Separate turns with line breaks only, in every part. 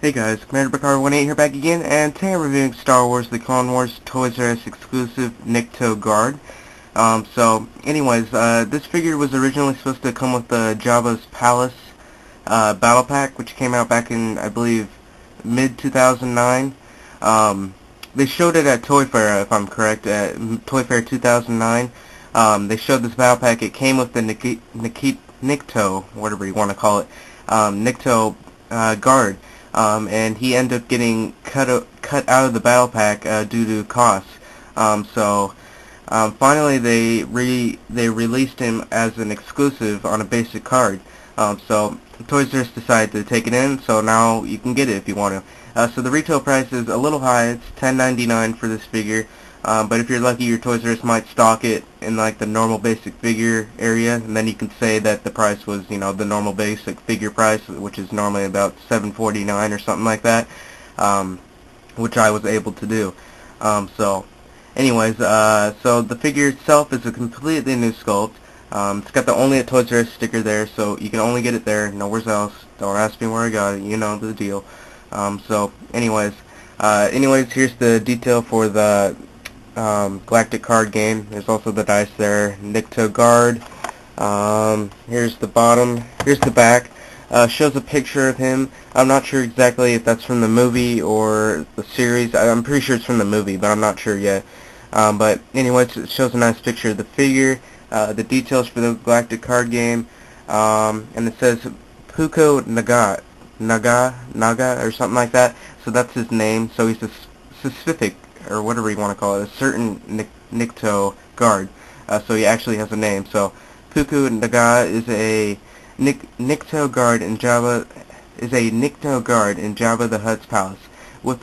Hey guys, Commander18 here back again, and today I'm reviewing Star Wars The Clone Wars ToysRus exclusive Nikto guard. This figure was originally supposed to come with the Jabba's Palace battle pack, which came out back in, I believe, mid-2009. They showed it at Toy Fair, if I'm correct, at Toy Fair 2009. They showed this battle pack. It came with the Nikto, whatever you want to call it, Nikto guard. And he ended up getting cut out of the battle pack due to costs. Finally they released him as an exclusive on a basic card. So ToysRus decided to take it in, so now you can get it if you want to. So the retail price is a little high. It's $10.99 for this figure. But if you're lucky, your ToysRus might stock it in like the normal basic figure area, and then you can say that the price was, the normal basic figure price, which is normally about $7.49 or something like that, which I was able to do. So the figure itself is a completely new sculpt. It's got the Only at ToysRus sticker there, so you can only get it there, nowhere else. Don't ask me where I got it, you know the deal. Here's the detail for the Galactic card game. There's also the dice there. Nikto guard. Here's the bottom. Here's the back. Shows a picture of him. I'm not sure exactly if that's from the movie or the series. I'm pretty sure it's from the movie, but I'm not sure yet. But anyways, it shows a nice picture of the figure. The details for the Galactic card game. And it says Puko Naga or something like that. So that's his name. So he's a specific, or whatever you want to call it, a certain Nikto guard. So he actually has a name. So Puku Naga is a Nikto guard in Jabba the Hutt's palace. With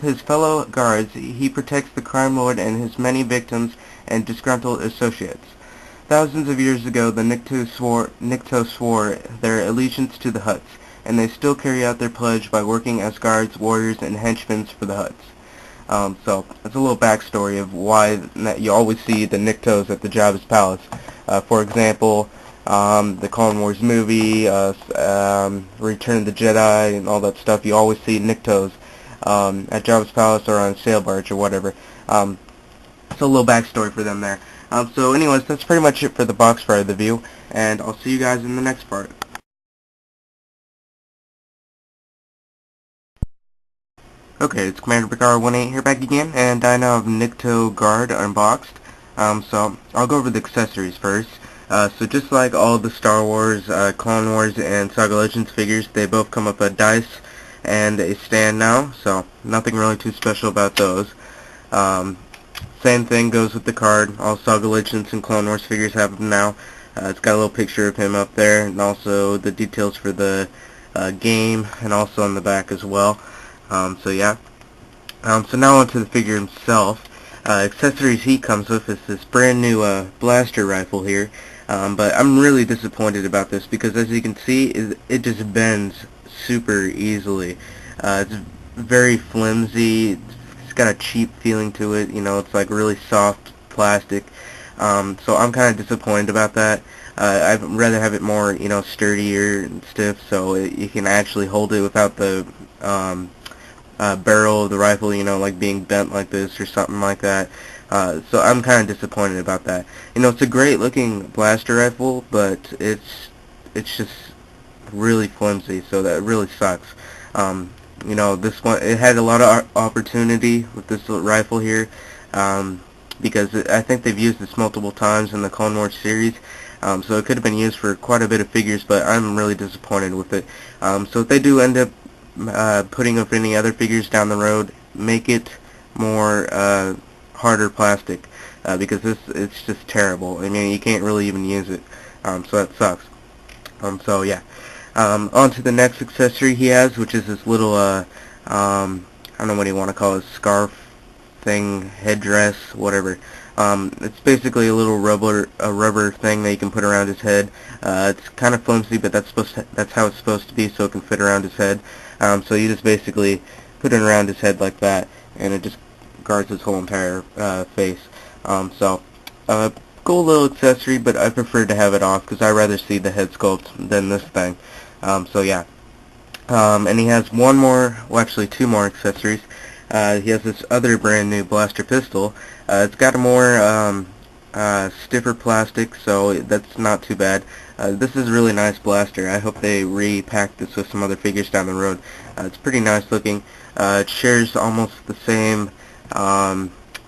his fellow guards, he protects the crime lord and his many victims and disgruntled associates. Thousands of years ago, the Nikto swore their allegiance to the Hutts, and they still carry out their pledge by working as guards, warriors, and henchmen for the Hutts. So that's a little backstory of why you always see the Niktos at the Jabba's palace. For example, the Clone Wars movie, Return of the Jedi, and all that stuff. You always see Niktos at Jabba's palace or on a sail barge or whatever. It's a little backstory for them there. So anyways, that's pretty much it for the box part of the view, and I'll see you guys in the next part. Okay, it's Commander18 here back again, and I now have Nikto guard unboxed. So I'll go over the accessories first. So just like all the Star Wars, Clone Wars, and Saga Legends figures, they both come with a dice and a stand now, so nothing really too special about those. Same thing goes with the card. All Saga Legends and Clone Wars figures have them now. It's got a little picture of him up there, and also the details for the game, and also on the back as well. So now onto the figure himself. Accessories he comes with is this brand new blaster rifle here. But I'm really disappointed about this because, as you can see, it just bends super easily. It's very flimsy. It's got a cheap feeling to it. It's like really soft plastic. So I'm kind of disappointed about that. I'd rather have it more, sturdier and stiff, so you can actually hold it without the barrel of the rifle, like being bent like this or something like that. So I'm kind of disappointed about that. It's a great looking blaster rifle, but it's just really flimsy, so that really sucks. This one, it had a lot of opportunity with this rifle here, because I think they've used this multiple times in the Clone Wars series. So it could have been used for quite a bit of figures, but I'm really disappointed with it. So if they do end up putting up any other figures down the road, make it more harder plastic, because it's just terrible. I mean, you can't really even use it, so that sucks. On to the next accessory he has, which is this little I don't know what you want to call it, scarf thing, headdress, whatever. It's basically a little rubber thing that you can put around his head. It's kind of flimsy, but that's how it's supposed to be, so it can fit around his head. So you just basically put it around his head like that, and it just guards his whole entire face. Cool little accessory, but I prefer to have it off because I rather see the head sculpt than this thing. And he has one more, well actually two more accessories. He has this other brand new blaster pistol. It's got a more stiffer plastic, so that's not too bad. This is a really nice blaster. I hope they repack this with some other figures down the road. It's pretty nice looking. It shares almost the same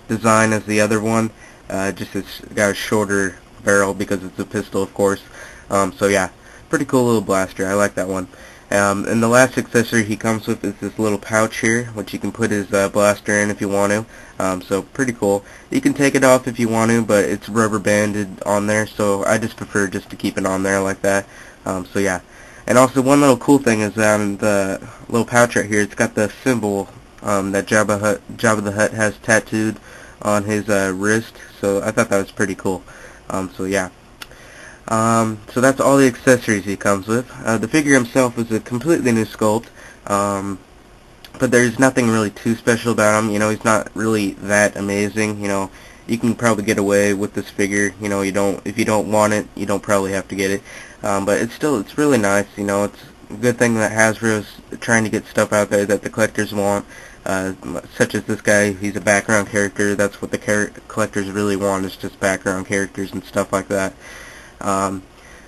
design as the other one. Just it's got a shorter barrel because it's a pistol, of course. So yeah, pretty cool little blaster. I like that one. And the last accessory he comes with is this little pouch here, which you can put his blaster in if you want to. So pretty cool. You can take it off if you want to, but it's rubber banded on there, so I just prefer just to keep it on there like that. So yeah. And also one little cool thing is on the little pouch right here, it's got the symbol that Jabba the Hutt has tattooed on his wrist. So I thought that was pretty cool. So yeah. So that's all the accessories he comes with. The figure himself is a completely new sculpt, but there's nothing really too special about him. You know, he's not really that amazing. You know, you can probably get away with this figure. You know, if you don't want it, you don't probably have to get it. But it's really nice. You know, it's a good thing that Hasbro's trying to get stuff out there that the collectors want. Such as this guy, he's a background character. That's what the collectors really want, is just background characters and stuff like that.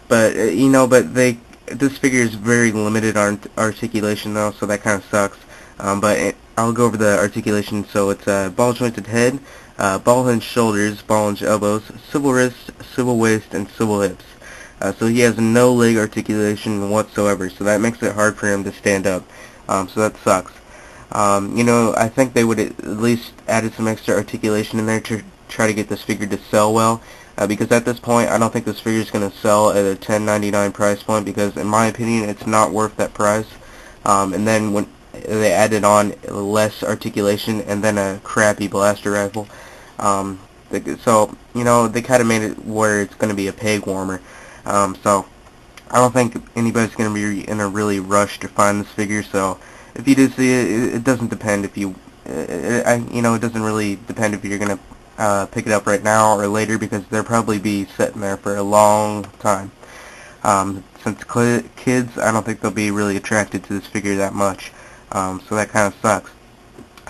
But you know, this figure is very limited on articulation though, so that kind of sucks. I'll go over the articulation. So it's a ball jointed head, ball hinged shoulders, ball hinged elbows, swivel wrist, swivel waist, and swivel hips. So he has no leg articulation whatsoever, so that makes it hard for him to stand up. So that sucks. You know, I think they would at least added some extra articulation in there to try to get this figure to sell well. Because at this point, I don't think this figure is going to sell at a $10.99 price point, because in my opinion, it's not worth that price. And then when they added on less articulation and then a crappy blaster rifle, so you know, they kind of made it where it's going to be a peg warmer. So I don't think anybody's going to be in a really rush to find this figure. So if you do see it, it doesn't depend if you, you know, it doesn't really depend if you're going to pick it up right now or later, because they'll probably be sitting there for a long time. Since kids, I don't think they'll be really attracted to this figure that much, so that kind of sucks.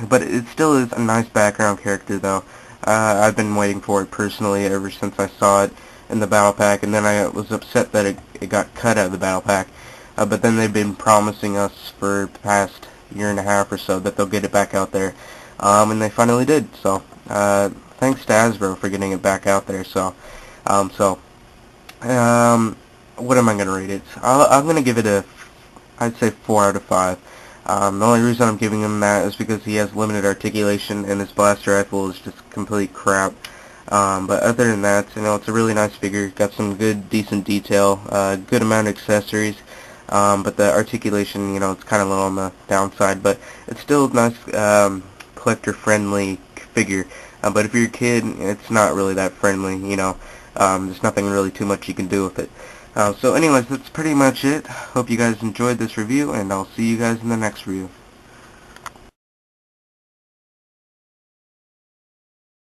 But it still is a nice background character though. I've been waiting for it personally ever since I saw it in the battle pack, and then I was upset that it got cut out of the battle pack. But then they've been promising us for the past year and a half or so that they'll get it back out there, and they finally did. So thanks to Hasbro for getting it back out there. So, what am I gonna rate it? I'm gonna give it I'd say 4 out of 5. The only reason I'm giving him that is because he has limited articulation and his blaster rifle is just complete crap. But other than that, you know, it's a really nice figure. Got some good, decent detail, good amount of accessories. But the articulation, you know, it's kind of low on the downside. But it's still a nice, collector-friendly figure. But if you're a kid, it's not really that friendly, you know. There's nothing really too much you can do with it. So anyways, that's pretty much it. Hope you guys enjoyed this review, and I'll see you guys in the next review.